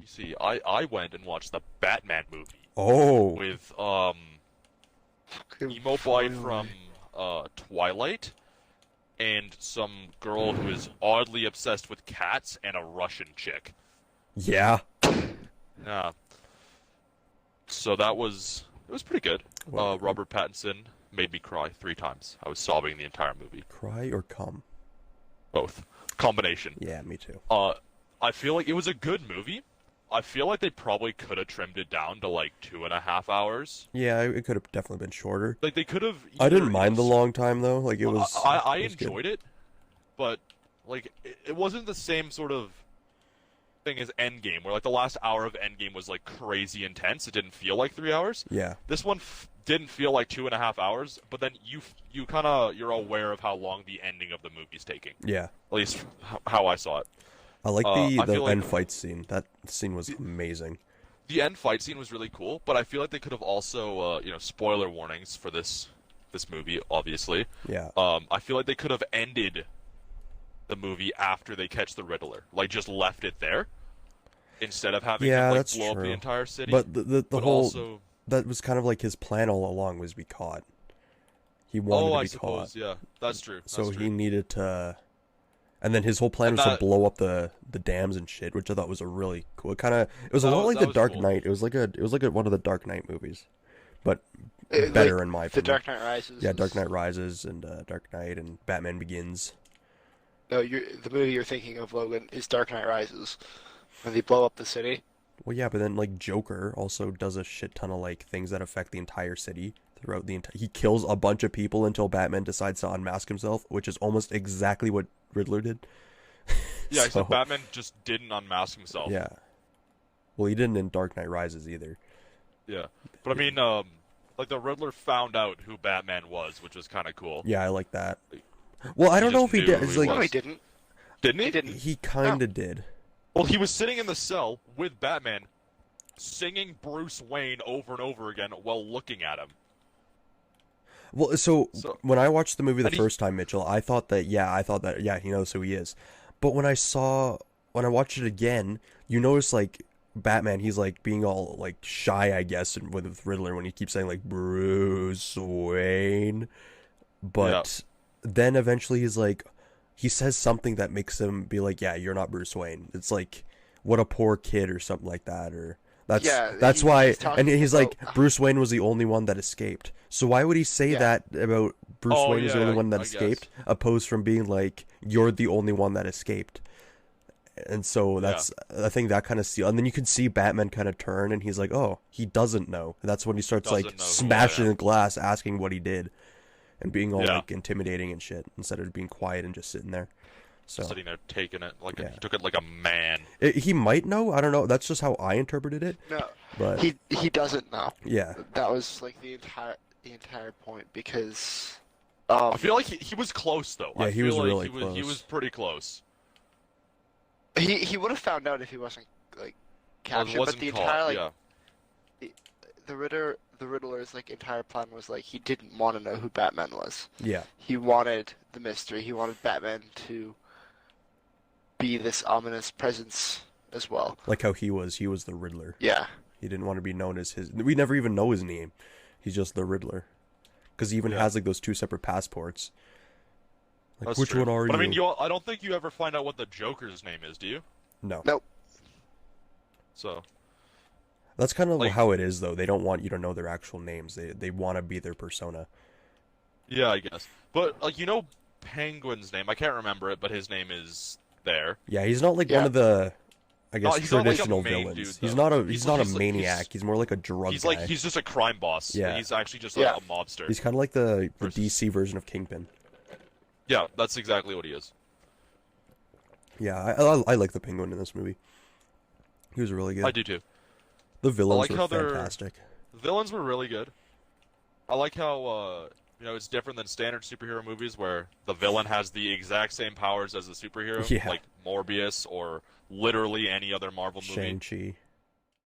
You see, I went and watched the Batman movie Oh, with emo boy from Twilight and some girl who is oddly obsessed with cats and a Russian chick. yeah. Yeah. So it was pretty good. Robert Pattinson made me cry 3 times. I was sobbing the entire movie. Cry or come? Both. Combination. Yeah, me too. I feel like it was a good movie. I feel like they probably could have trimmed it down to like 2.5 hours. Yeah, it could have definitely been shorter. Like they could have. I didn't mind the long time though. Like it was. I it was enjoyed it, but like it wasn't the same sort of thing as Endgame, where like the last hour of Endgame was like crazy intense. It didn't feel like 3 hours. Yeah. This one didn't feel like 2.5 hours, but then you're aware of how long the ending of the movie's taking. Yeah. At least how I saw it. I like I the feel end like fight scene. That scene was amazing. the end fight scene was really cool, but I feel like they could have also, spoiler warnings for this movie, obviously. Yeah. I feel like they could have ended the movie after they catch the Riddler, like just left it there instead of having Yeah, him like that's blow up true. the entire city. But the But whole also, that was kind of like his plan all along was be caught. He wanted to I be suppose, caught. yeah, that's true. So That's he true. needed to. And then his whole plan And was to that- blow up the dams and shit, which I thought was a really cool. It was a lot like that the was Dark cool. Knight. It was like one of the Dark Knight movies, but Like, better in my The opinion. Dark Knight Rises. Yeah, is- Dark Knight Rises and Dark Knight and Batman Begins. No, the movie you're thinking of, Logan, is Dark Knight Rises, when they blow up the city. Well, yeah, but then like Joker also does a shit ton of like things that affect the entire city throughout the entire. He kills a bunch of people until Batman decides to unmask himself, which is almost exactly what Riddler did. Yeah, So, except Batman just didn't unmask himself. yeah. Well, he didn't in Dark Knight Rises either. Yeah. But I mean, like the Riddler found out who Batman was, which was kind of cool. Yeah, I like that. Well, I He don't know if just he knew did. who It's he like No, was. he didn't. Didn't he? He didn't. he kind of did. Well, he was sitting in the cell with Batman, singing Bruce Wayne over and over again while looking at him. Well, so So- when I watched the movie the And he- first time, Mitchell, I thought that he knows who he is. But when I watched it again, you notice like Batman, he's like being all like shy, I guess, and with Riddler when he keeps saying like Bruce Wayne. But then eventually he says something that makes him be like, yeah, you're not Bruce Wayne. It's like, what a poor kid or something like that, or that's why. he's talking And he's like, about- Bruce Wayne was the only one that escaped. So why would he say Yeah. that about Bruce Oh, Wayne was the yeah, only one that I escaped, opposed from being like, you're the only one that escaped? And so I think that kind of and then you can see Batman kind of turn, and he's like, oh, he doesn't know. And that's when he starts Doesn't like know who I smashing am. the glass, asking what he did, and being all Yeah. like intimidating and shit instead of being quiet and just sitting there. So Sitting there taking it like Yeah. he took it like a man. he might know. I don't know. That's just how I interpreted it. No, But he doesn't know. yeah, That was like the entire point, because I feel like he was close though. Yeah, I he feel was like really he was close. pretty close. he would have found out if he wasn't like captured. Wasn't But the caught, entire like yeah. the Riddler's like entire plan was like he didn't want to know who Batman was. yeah, He wanted the mystery. He wanted Batman to be this ominous presence as well. like how he was the Riddler. Yeah. He didn't want to be known as his. We never even know his name. He's just the Riddler, because he even Yeah. has like those 2 separate passports. Like, That's which true. one are But you? I mean, I don't think you ever find out what the Joker's name is, do you? No. Nope. So That's kind of Like- how it is, though. They don't want you to know their actual names. They want to be their persona. yeah, I guess. But like Penguin's name, I can't remember it, but his name is there. Yeah, he's not like one Yeah. of the, I guess, he's not like a traditional main villains. dude, he's though. not a He's not like- a he's- maniac. He's more like a drug He's guy. like he's just a crime boss. Yeah. He's actually just Yeah. a mobster. He's kind of like the Versus- DC version of Kingpin. Yeah, that's exactly what he is. Yeah, I like the Penguin in this movie. He was really good. I do too. The villains like were how they're- fantastic. Villains were really good. I like how it's different than standard superhero movies where the villain has the exact same powers as the superhero, Yeah. like Morbius or literally any other Marvel movie. Shang-Chi.